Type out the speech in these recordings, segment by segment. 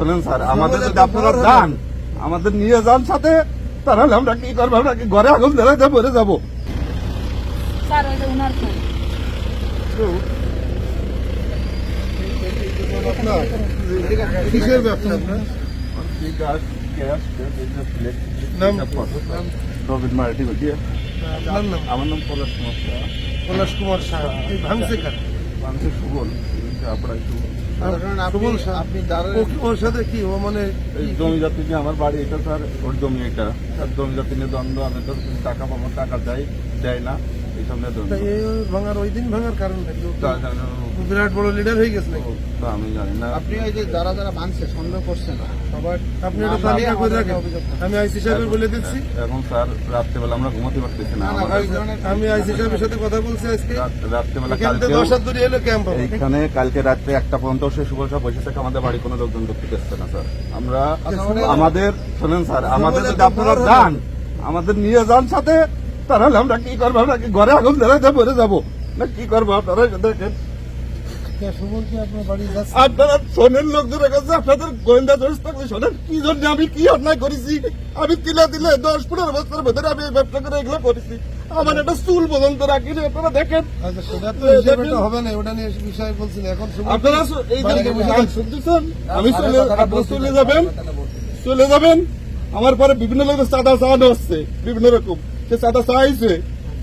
শোনেন স্যার, আমাদের যদি আপনারা যান, আমাদের নিয়ে যান সাথে, তাহলে আমরা কি করবো? আমরা কি ঘরে আগুন ধরাইতে পড়ে যাবো? স্যার ওইটা ওনার ফোন। কিসের ব্যবসা আপনার? রবিন মারাঠি বলিয়ে। আপনার নাম? আমার নাম পলাশ কুমার শাহ। পলাশ কুমার শাহ। এই ভাঙছে কার? মানুষের সুবল, আপনারা একটু সুবল শাহ। ওর সাথে কি ও মানে এই জমি জাতি নিয়ে আমার বাড়ি এটা স্যার, ওর জমি এটা স্যার, জমি জাতি নিয়ে দ্বন্দ্ব। আমি তো টাকা পাবো, টাকা দেয় না, এইসব নিয়ে দ্বন্দ্ব। এই ভাঙার ওই দিন ভাঙার কারণটা কি? তা জানো, বিরাট বড় লিডার হয়ে গেছে নাকি? তা আমি জানি না। আপনি ওই যে যারা যারা মানছে সন্দেহ করছেন সবার আপনি এটা তালিকা করে রাখেন, আমি আইসি সাহেবের বলে দিচ্ছি। এখন স্যার রাত্রেবেলা আমরা ঘুমাতে পারতেছি না। আমি আইসি সাহেবের সাথে কথা বলছি আজকে। রাত্রেবেলা এখান থেকে 10 হাত দূরে এলো ক্যাম্প হবে। এইখানে কালকে রাত্রে 1টা পর্যন্ত সে সুবল সব বসে থাকে, আমাদের বাড়ি কোনো লোকজন ঢুকতে দিচ্ছে না স্যার। আমরা আমাদের শোনেন স্যার, আমাদের যদি আপনারা যান, আমাদের নিয়ে যান সাথে, তাহলে আমরা কি করবো? আমরা কি ঘরে আগুন ধরাইতে পড়ে যাবো না কি করবো? আপনারা দেখেন, সুবল কি আপনার বাড়ি যাচ্ছে? আপনারা শোনেন, লোকজনের কাছে আপনাদের গোয়েন্দা দোষ থাকলে শোনেন, কি জন্য আমি কি অন্যায় করেছি। আমি তিলে 10-15 বছরের ভেতরে আমি এই ব্যবসা করে এগুলো করেছি। আমার একটা চুল পর্যন্ত রাখিনি, আপনারা দেখেন। আচ্ছা সেটা তো হিসেবে হবে না, ওটা নিয়ে বিষয় বলছি না। এখন সুবল আপনারা এই শুনতেছেন, আপনারা চলে যাবেন। আমার পরে বিভিন্ন লোকের চাঁদা চাওয়ানো হচ্ছে, বিভিন্ন রকম সে চাঁদা চাইছে,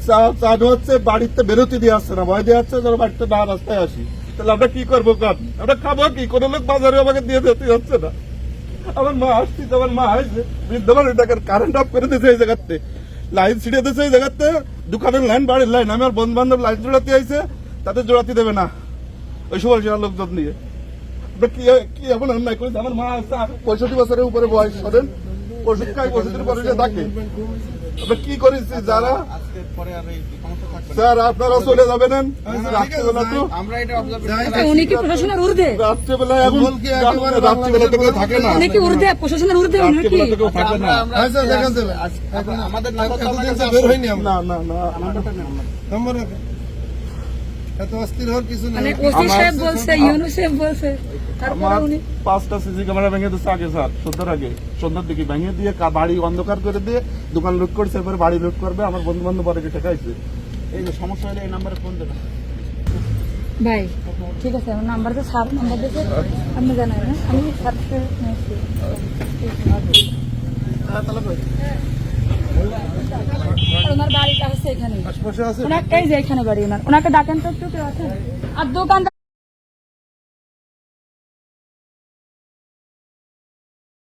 চাওয়ানো হচ্ছে, বাড়িতে বেরোতে দিয়ে আসছে না, ভয় দিয়ে আসছে যেন বাড়িতে না রাস্তায় আসি। তাহলে আমরা কি করবো? কাজ আমরা খাবো কি? কোন লোক বাজারে আমাকে দিয়ে যেতে হচ্ছে না। আমার মা আসছে, আমার মা আসছে, বৃদ্ধ মানুষ টাকার কারেন্ট অফ করে দিয়েছে এই জায়গাতে, লাইন ছিঁড়ে দিয়েছে এই জায়গাতে, দোকানের লাইন, বাড়ির লাইন। আমার বন্ধু বান্ধব লাইন জোড়াতে আইছে, তাদের জোড়াতে দেবে না ওই সুবল শাহ লোকজন নিয়ে। কি এখন অন্যায় করেছে? আমার মা আসছে 65 বছরের উপরে বয়স, শোনেন, ওষুধ খাই, ওষুধের পরে থাকে। আমরা কি করেছি যারা? আজকে পরে আর এই সমস্যা থাকবে না। স্যার আপনারা চলে যাবেন রাত্রেবেলা, তো আমরা এটা অবজার্ভ উনি কি প্রশাসনের ঊর্ধ্বে? রাত্রেবেলায় এখন সুবল কি একেবারে রাত্রেবেলা তো কেউ থাকে না, উনি কি ঊর্ধ্বে, প্রশাসনের ঊর্ধ্বে উনি কি? রাত্রেবেলা তো কেউ থাকে না। আচ্ছা দেখান দেবে। আমাদের এতদিন তো বের হয়নি আমরা। না নম্বর রাখেন। এত অস্থির হওয়ার কিছু মানে নেই। ওসি সাহেব বলছে, ইউনূস সাহেব বলছে, তারপরে আমার উনি 5টা সিসি ক্যামেরা ভেঙে দিচ্ছে আগে স্যার, সন্ধ্যার দিকে ভেঙে দিয়ে বাড়ি অন্ধকার করে দিয়ে দোকান লুট করছে, এরপরে বাড়ি লুট করবে। আমার বন্ধু বান্ধব পরে ঠেকাইছে। এই যে সমস্যা হলে এই নাম্বারে ফোন দেবেন। ভাই ঠিক আছে, আমার নাম্বার তো স্যার নাম্বার দিয়েছে, আপনি জানেন না, আমি স্যারকে নিয়েছি। আর ওনার বাড়িটা হচ্ছে এখানে, আশপাশে আছে? ওনার এই যে এখানে বাড়ি ওনার, ওনাকে ডাকেন তো একটু, কেউ আছেন? আর দোকান